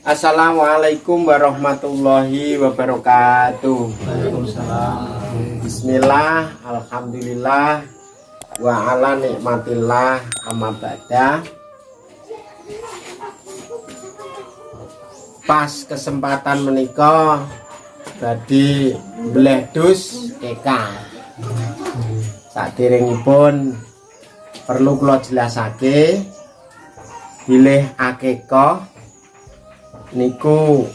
Assalamualaikum warahmatullahi wabarakatuh. Waalaikumsalam. Bismillah, alhamdulillah, wa ala nikmatillah, amma ba'da. Pas kesempatan menikah badi bledus keka. Saderengipun perlu kula jelasake bilih akekah niku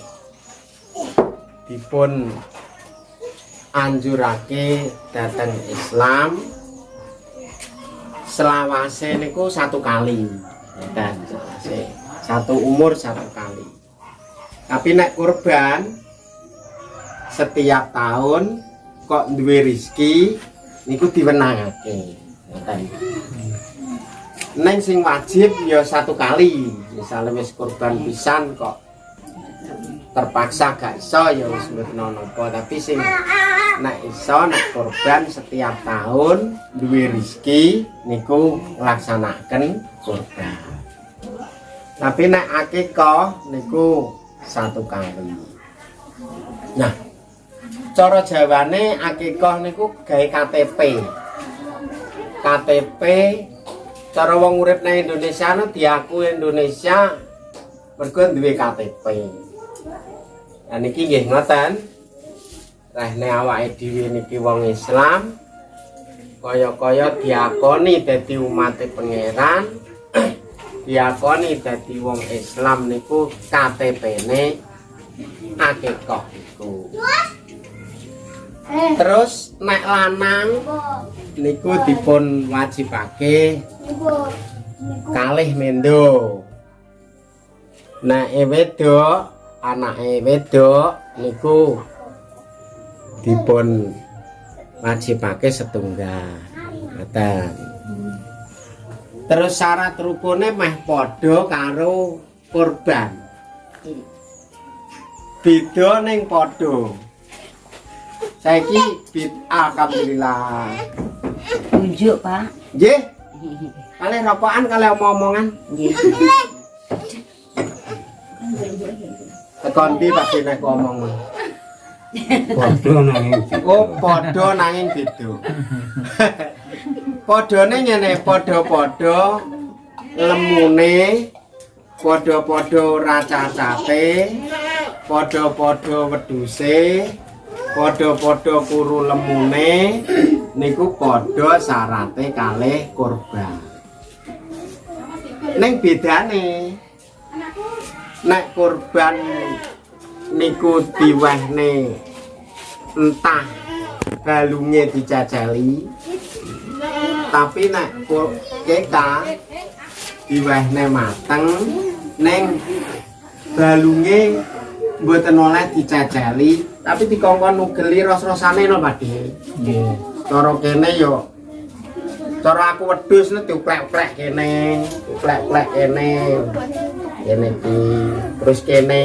dipun anjurake dateng Islam selawase niku satu kali dan satu umur satu kali. Tapi nek kurban setiap tahun kok duwe rezeki niku diwenangake. Neng sing wajib ya satu kali. Misalnya wis kurban pisan kok terpaksa gak iso ya wis mboten napa, tapi sing nek iso nek kurban setiap tahun duwe rezeki niku nglaksanaken kurban. Tapi nek akikah niku satu kali. Nah, cara Jawane akikah niku gawe KTP. KTP cara wong urip nang Indonesia diaku Indonesia mergo duwe KTP. Nah niki nggih ngoten. Rene awake dhewe niki wong Islam kaya-kaya diakoni dadi umate pangeran, diakoni dadi wong Islam niku KTP-ne akikah iku. Terus nek lanang niku dipun wajibake kalih mendo. Nek wedok, anake wedok niku dipun wajibake setunggal. Ngoten. Terus syarat rukune meh padha karo kurban. Beda ning padha. Saiki alhamdulillah. Tunjuk, Pak. Nggih. Kalih rokokan kalih omong-omongan. Nggih. Tekon ndi Pak nek ngomong. Padha nanging. Oh, padha nanging beda. Padane ngene, padha-padha lemune, padha-padha ora cacate, padha-padha wedhuse, padha-padha kuru lemune niku padha syarate kalih kurban. Ning bedane nek kurban niku diwehne entah balunge dicacali, tapi nek keka diwehne mateng ning balunge mboten oleh dicacali, tapi dikongkon nugeli ros-rosane no Pakde. Nggih. Cara kene yo cara aku wedhus nek diuplek-uplek kene, uplek-uplek kene. Kene iki terus kene.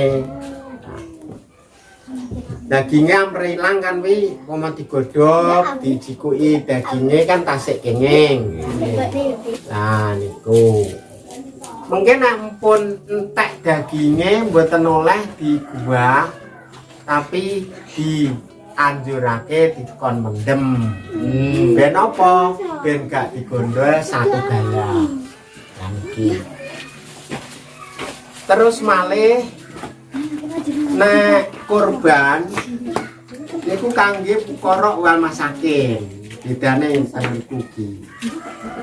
Dagingnya merilang kan wi, mau digodhog, dijikuki dagingnya kan tasik kenging. Nah niku. Mungkin ampun entek dagingnya mboten oleh diguah, tapi dianjurake dikon mendem. Ben apa? Ben gak digondol satu gaya. Nah niki. Terus malih nek kurban niku kangge ukara wal masakin. Bedane sangen kuki.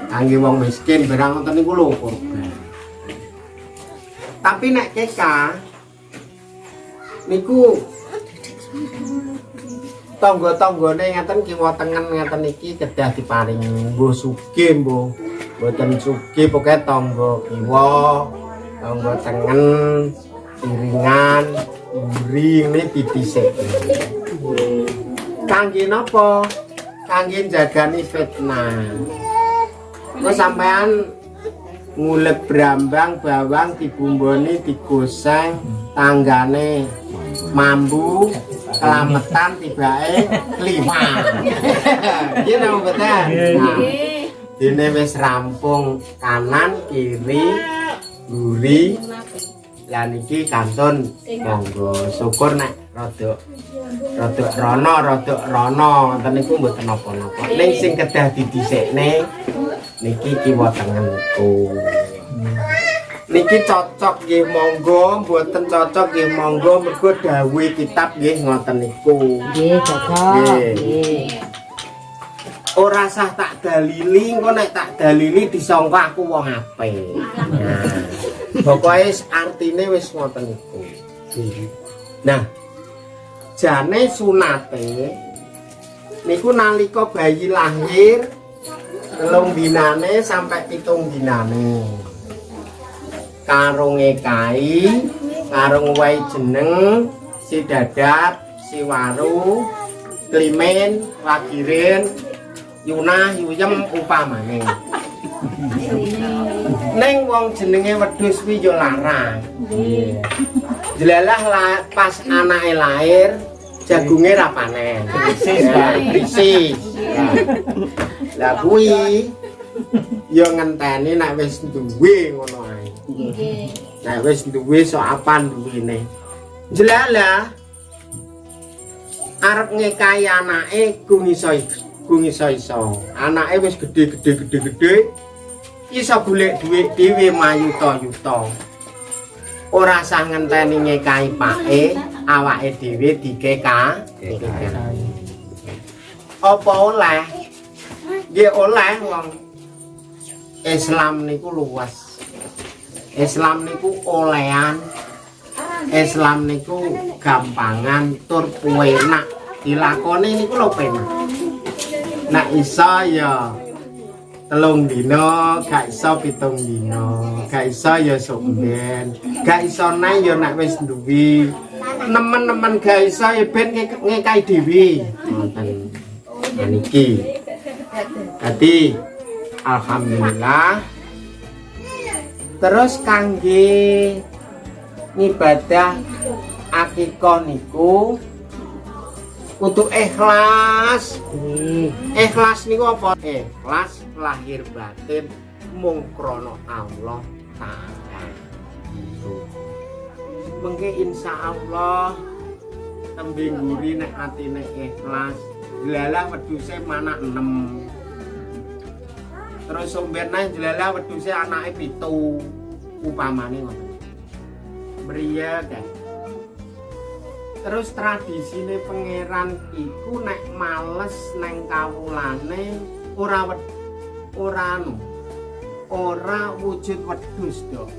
Kangge wong miskin barang ngoten niku lho kurban. Tapi nek keka niku tangga-tanggane ngaten kiwa tengen ngaten iki kedah diparingi mbuh sugih mbuh mboten sugih pokoke tangga kiwa, tangga tengen, piringan, mburi ngene didhisik. Kangge napa? Kangge jagani fitnah. Kok sampean ngulek brambang bawang dibumboni digoseng tanggane mambu kelametan tibake liwat. Iki nang mboten. Dene wis rampung kanan kiri guri Lah niki kantun monggo syukur nek rada rono ngoten niku mboten napa-napa. Ning sing kedah didhisikne niki kiwa tengenku. Niki cocok nggih monggo, mboten cocok nggih monggo mergo dawuh kitab nggih ngoten niku. Nggih, cocok. Nggih. Ora sah tak dalili, engko nek tak dalili disangka aku wong apik. Nah, pokoke artine wis ngoten niku. Nah, jane sunate niku nalika bayi lahir 3 dinane sampai 7 dinane. Karunge kai, karung wae jeneng, si dadat, si waru, klimen, wagiren, yunah, yuyem upamane. Neng wong jenenge wedhus kuwi ya larang. Jelalah pas anake lahir jagunge ra panen. Krisis. Lah kuwi ya ngenteni nek wis duwe ngono ae. Nek wis duwe sok apan duwene. Jelalah arep ngekahi anake iso. Anake wis gedhe. Iso golek dhuwit dhewe mayuta-yuta. Ora sah ngenteni ngekahi pake, awake dhewe dikekahi. Apa oleh? Nggih oleh wong Islam niku luas. Islam niku olehan. Islam niku gampangan tur enak dilakoni niku lho penak. Nek iso ya 3 dina, gak iso 7 dina, gak iso ya sumben, gak iso neh ya nek wis duwe. Nemen-nemen gak iso ya ben ngekahi dhewe. Ngoten. Niki. Dadi alhamdulillah. Terus kangge ngibadah akikah niku untuk ikhlas. Ikhlas niku apa? Ikhlas lahir batin mung krana Allah Ta'ala. Mengke insyaallah tembe nguri nek atine ikhlas. Jelalah wedhuse manak 6. Terus sombene jelalah wedhuse anake 7. Upamane ngoten. Mriya kan. Terus tradisine pangeran iku nek males neng kawulane ora wujud wedhus dok.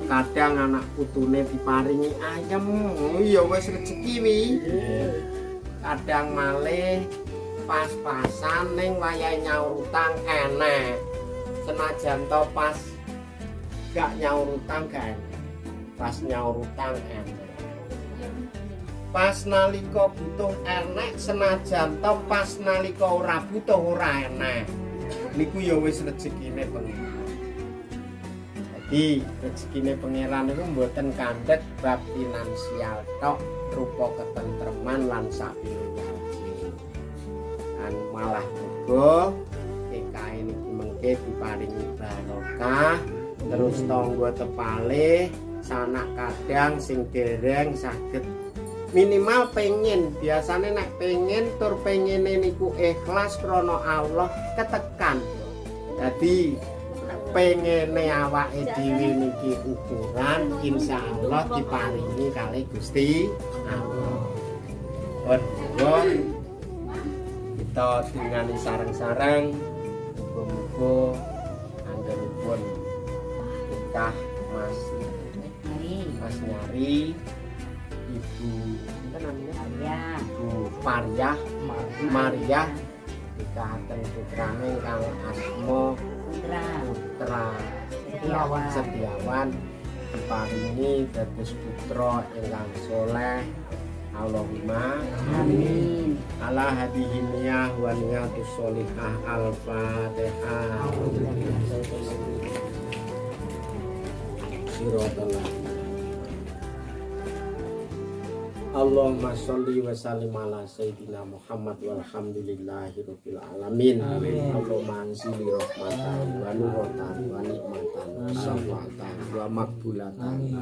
Kadang anak putune diparingi ayam, ya wis rezeki wi. Kadang malih pas-pasan ning wayahe nyaur utang enek. Senajan to pas gak nyaur utang gak enek. Pas nyaur utang enek. Pas nalika butuh enek, senajan to pas nalika ora butuh ora enek. Niku ya wis rezekine pangeran. Jadi rezekine pangeran niku mboten kandhet bab finansial tok, rupa ketentreman lan sapilih. Lan malah uga PKI niki mengke diparingi barokah, terus tangga tepalih sanak kadang sing dereng saged minimal pengen, biasanya nek pengen tur pengene niku ikhlas krana Allah ketekan. Jadi pengene awake dhewe niki ukuran insyaallah diparingi kali Gusti Allah. Pun kita dengan sareng-sareng muga-muga anggenipun nikah Mas Nyari Ibu Maria dikahaken putrane kang asma Putra Setiawan diparingi dados putra ingkang saleh. Allahumma amin. Ala hadhihi niyah wa niyatus sholihah. Al-Fatihah. Siratal Allahumma sholli wa sallim ala sayyidina Muhammad walhamdulillahirabbil alamin. Allahumma anzili rahmatan wa nuratan wa nikmatan wa syafatan wa maqbulatan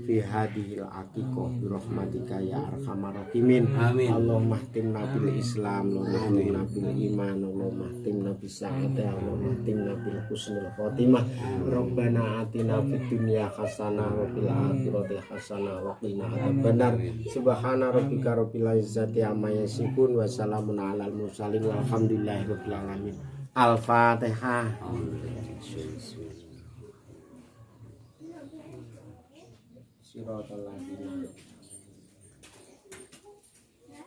fi hadhil aqiqah bi rahmatika ya arhamar rahimin. Allahumma timna bil Islam, Allahumma bil iman, Allahumma timna bis sa'adah, Allahumma timna bil husnul khotimah. Rabbana atina fid dunya hasanah wa fil akhirati hasanah wa qina adzabannar. Subhana rabbika rabbil izzati amma yasifun wa salamun alal mursalin walhamdulillahi rabbil alamin. Al-Fatihah. Siratal ladzina